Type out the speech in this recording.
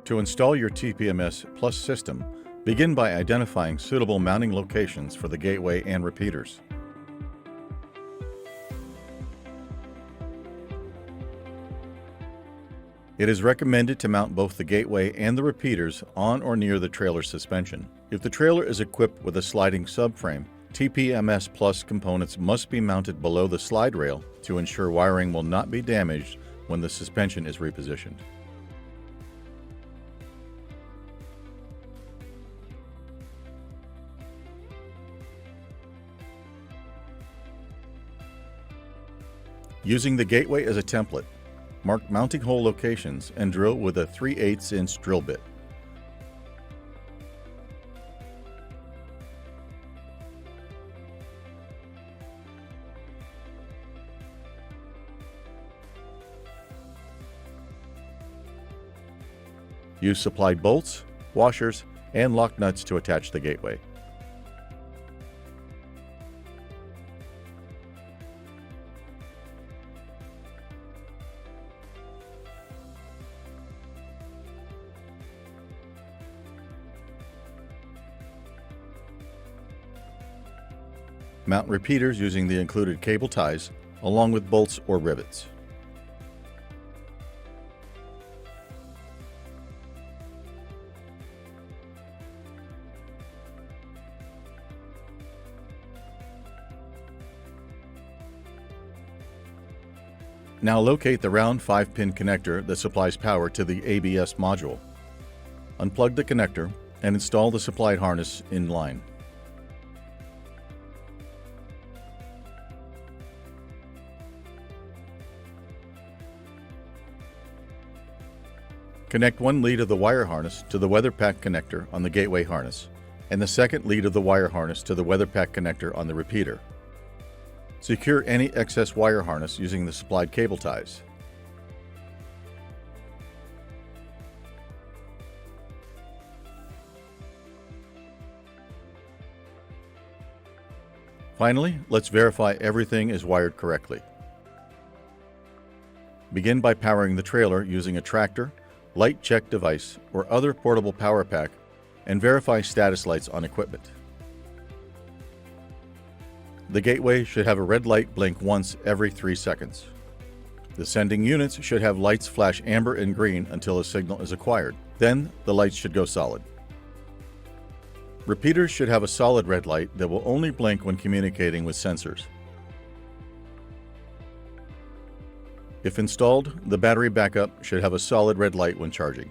To install your TPMS Plus system, begin by identifying suitable mounting locations for the gateway and repeaters. It is recommended to mount both the gateway and the repeaters on or near the trailer suspension. If the trailer is equipped with a sliding subframe, TPMS Plus components must be mounted below the slide rail to ensure wiring will not be damaged when the suspension is repositioned. Using the gateway as a template, mark mounting hole locations and drill with a 3/8" drill bit. Use supplied bolts, washers, and lock nuts to attach the gateway. Mount repeaters using the included cable ties, along with bolts or rivets. Now locate the round 5-pin connector that supplies power to the ABS module. Unplug the connector and install the supplied harness in line. Connect one lead of the wire harness to the weather pack connector on the gateway harness, and the second lead of the wire harness to the weather pack connector on the repeater. Secure any excess wire harness using the supplied cable ties. Finally, let's verify everything is wired correctly. Begin by powering the trailer using a tractor, light check device, or other portable power pack, and verify status lights on equipment. The gateway should have a red light blink once every 3 seconds. The sending units should have lights flash amber and green until a signal is acquired. Then the lights should go solid. Repeaters should have a solid red light that will only blink when communicating with sensors. If installed, the battery backup should have a solid red light when charging.